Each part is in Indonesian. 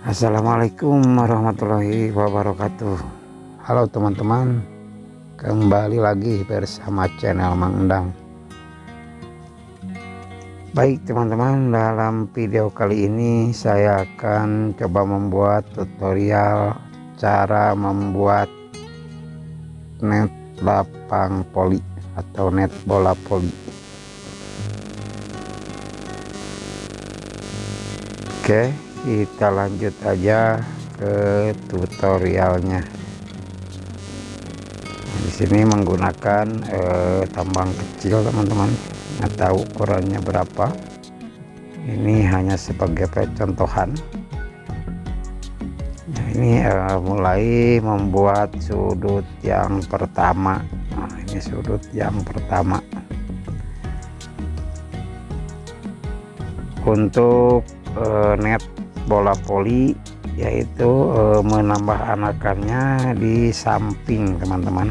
Assalamualaikum warahmatullahi wabarakatuh. Halo teman-teman, kembali lagi bersama channel Mang Endang. Baik teman-teman, dalam video kali ini saya akan coba membuat tutorial cara membuat net lapang poli atau net bola poli. Oke, kita lanjut aja ke tutorialnya. Di sini menggunakan tambang kecil teman-teman, nggak tahu ukurannya berapa. Ini hanya sebagai percontohan. Nah, ini mulai membuat sudut yang pertama. Nah, ini sudut yang pertama. Untuk net bola poli, yaitu menambah anakannya di samping teman-teman,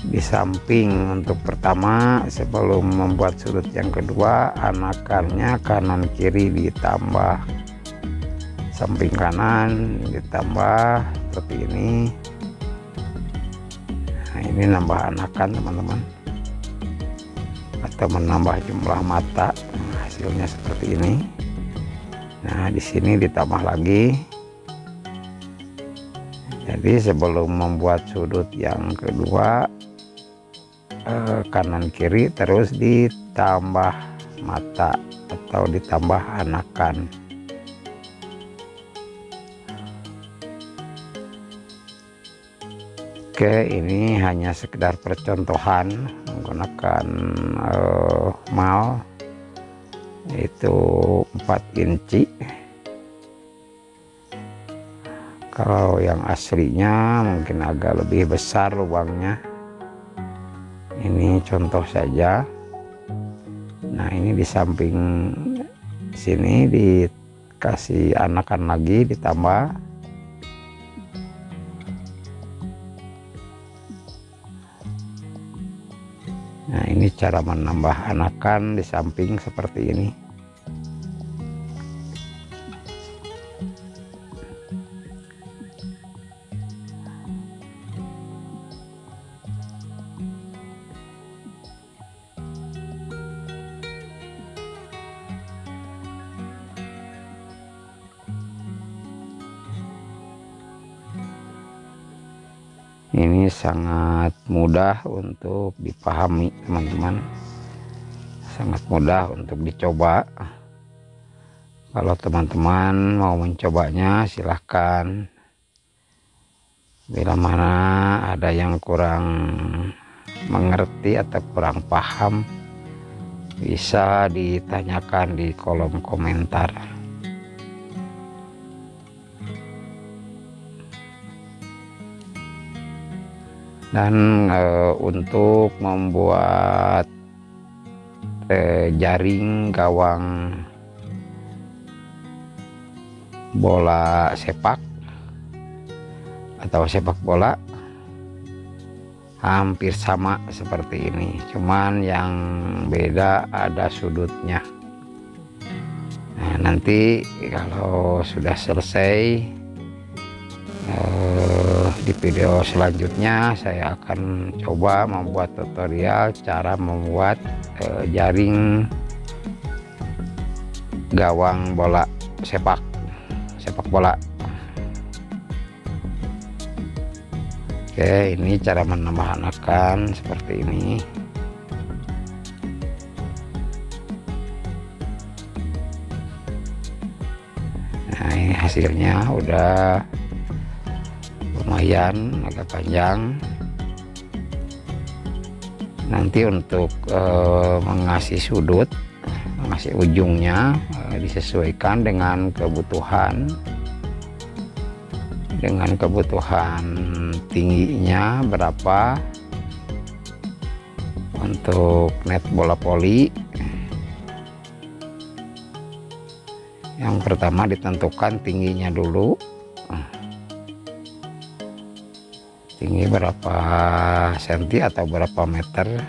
di samping. Untuk pertama, sebelum membuat sudut yang kedua, anakannya kanan kiri ditambah, samping kanan ditambah seperti ini. Nah, ini nambah anakan teman-teman, atau menambah jumlah mata. Hasilnya seperti ini. Nah, di sini ditambah lagi. Jadi sebelum membuat sudut yang kedua, kanan kiri terus ditambah mata atau ditambah anakan. Oke, ini hanya sekedar percontohan menggunakan mal, yaitu 4 inci. Kalau yang aslinya mungkin agak lebih besar lubangnya. Ini contoh saja. Nah, ini di samping sini dikasih anakan lagi, ditambah. Nah, ini cara menambah anakan di samping seperti ini. Ini sangat mudah untuk dipahami teman-teman, sangat mudah untuk dicoba. Kalau teman-teman mau mencobanya silahkan. Bila mana ada yang kurang mengerti atau kurang paham, bisa ditanyakan di kolom komentar. Dan untuk membuat jaring gawang bola sepak atau sepak bola hampir sama seperti ini, cuman yang beda ada sudutnya. Nah, nanti kalau sudah selesai di video selanjutnya saya akan coba membuat tutorial cara membuat jaring gawang bola sepak bola. Oke, ini cara menambah anakan seperti ini. Nah, ini hasilnya udah lumayan agak panjang. Nanti untuk mengasih sudut, mengasih ujungnya disesuaikan dengan kebutuhan tingginya berapa. Untuk net bola poli, yang pertama ditentukan tingginya dulu. Tinggi berapa senti atau berapa meter.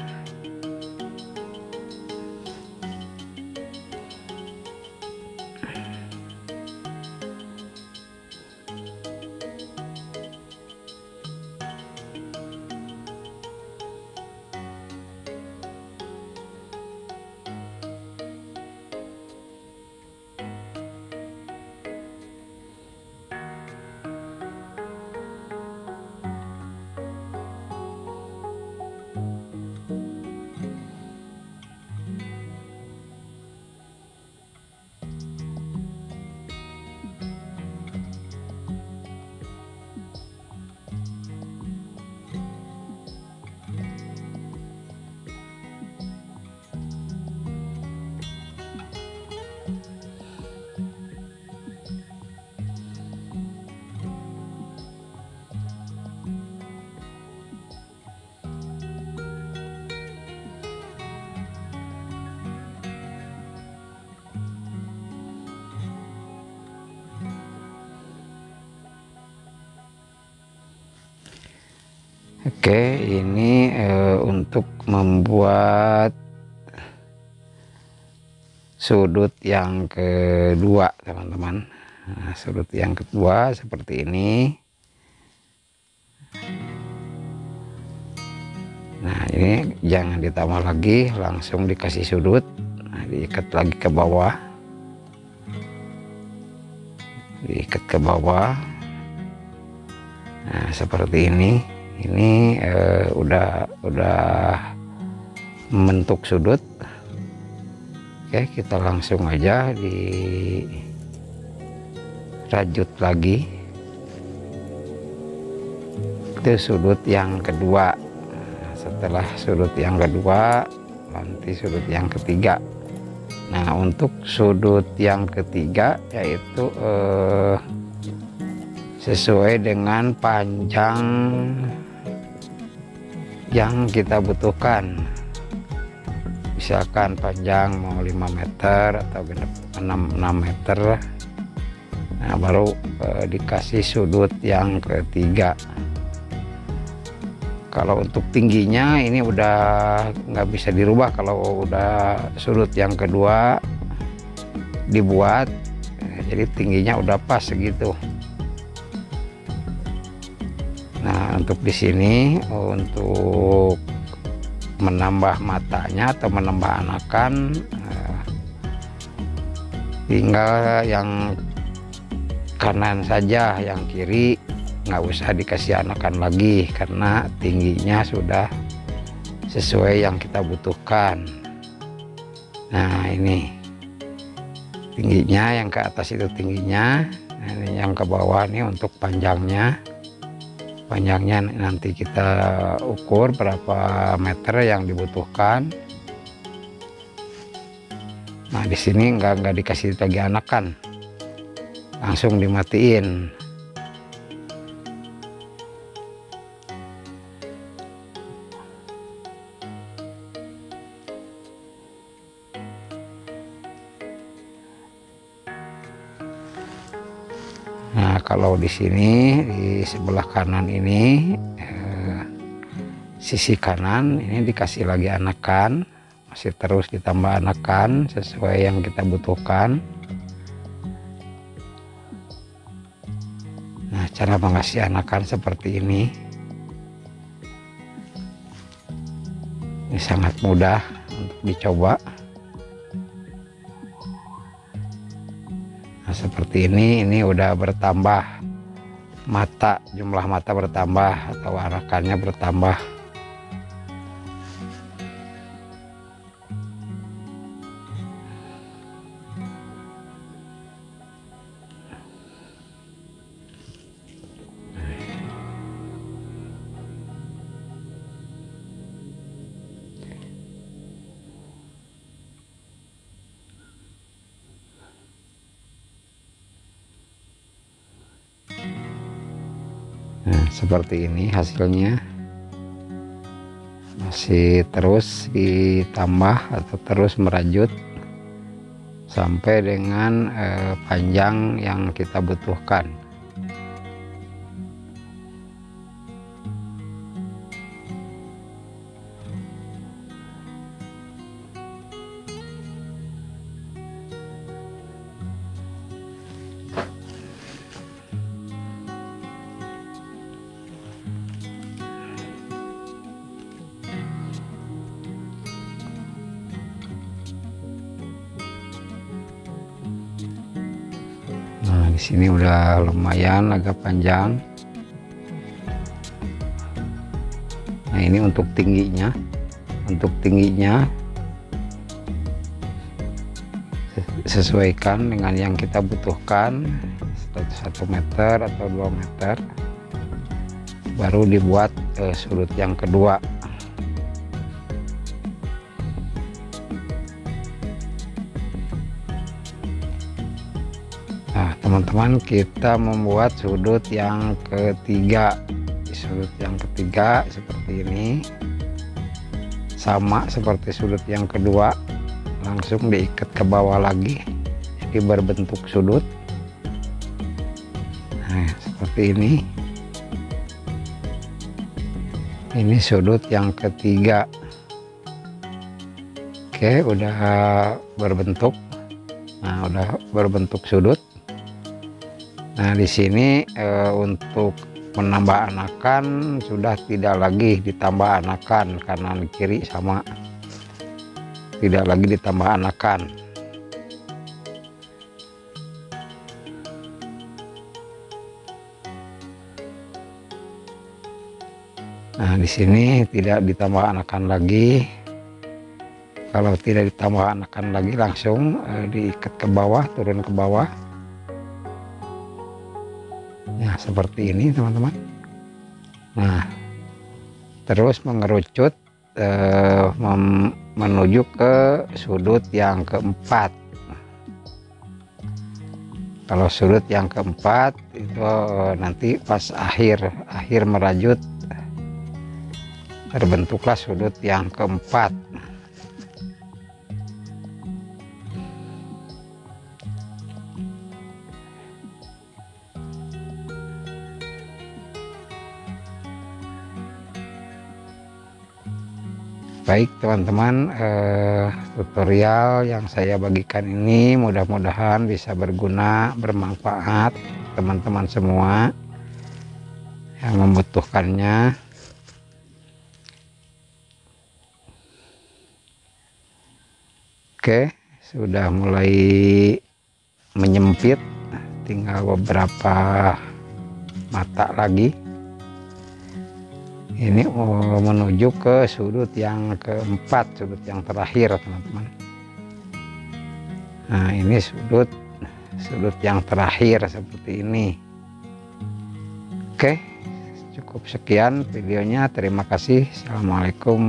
Oke, ini untuk membuat sudut yang kedua, teman-teman. Nah, sudut yang kedua seperti ini. Nah, ini jangan ditambah lagi, langsung dikasih sudut. Nah, diikat lagi ke bawah, diikat ke bawah. Nah, seperti ini. Ini udah membentuk sudut. Oke, kita langsung aja dirajut lagi. Itu sudut yang kedua. Setelah sudut yang kedua, nanti sudut yang ketiga. Nah, untuk sudut yang ketiga yaitu sesuai dengan panjang yang kita butuhkan. Misalkan panjang mau 5 meter atau 6 meter. Nah, baru dikasih sudut yang ketiga. Kalau untuk tingginya ini udah nggak bisa dirubah. Kalau udah sudut yang kedua dibuat, jadi tingginya udah pas segitu. Nah, untuk di sini untuk menambah matanya atau menambah anakan, tinggal yang kanan saja, yang kiri nggak usah dikasih anakan lagi karena tingginya sudah sesuai yang kita butuhkan. Nah, ini tingginya, yang ke atas itu tingginya. Nah, ini yang ke bawah nih untuk panjangnya. Panjangnya nanti kita ukur berapa meter yang dibutuhkan. Nah, di sini nggak dikasih lagi anakan, langsung dimatiin. Nah, kalau di sini di sebelah kanan ini, sisi kanan ini dikasih lagi anakan, masih terus ditambah anakan sesuai yang kita butuhkan. Nah, cara mengasih anakan seperti ini. Ini sangat mudah untuk dicoba. Nah, seperti ini udah bertambah mata, jumlah mata bertambah atau anakannya bertambah. Nah, seperti ini hasilnya. Masih terus ditambah atau terus merajut sampai dengan panjang yang kita butuhkan. Nah, di sini udah lumayan agak panjang. Nah, ini untuk tingginya. Untuk tingginya sesuaikan dengan yang kita butuhkan, 1 meter atau 2 meter. Baru dibuat sudut yang kedua. Nah, teman-teman, kita membuat sudut yang ketiga. Sudut yang ketiga seperti ini, sama seperti sudut yang kedua, langsung diikat ke bawah lagi, jadi berbentuk sudut. Nah, seperti ini. Ini sudut yang ketiga. Oke, udah berbentuk. Nah, udah berbentuk sudut. Nah, di sini untuk menambah anakan sudah tidak lagi ditambah anakan, kanan kiri sama, tidak lagi ditambah anakan. Nah, di sini tidak ditambah anakan lagi. Kalau tidak ditambah anakan lagi, langsung diikat ke bawah, turun ke bawah. Nah, seperti ini teman-teman. Nah, terus mengerucut menuju ke sudut yang keempat. Kalau sudut yang keempat itu nanti pas akhir merajut terbentuklah sudut yang keempat. Baik teman-teman, tutorial yang saya bagikan ini mudah-mudahan bisa berguna, bermanfaat teman-teman semua yang membutuhkannya. Oke, sudah mulai menyempit, tinggal beberapa mata lagi. Ini menuju ke sudut yang keempat, sudut yang terakhir teman-teman. Nah, ini sudut yang terakhir seperti ini. Oke, cukup sekian videonya. Terima kasih. Assalamualaikum.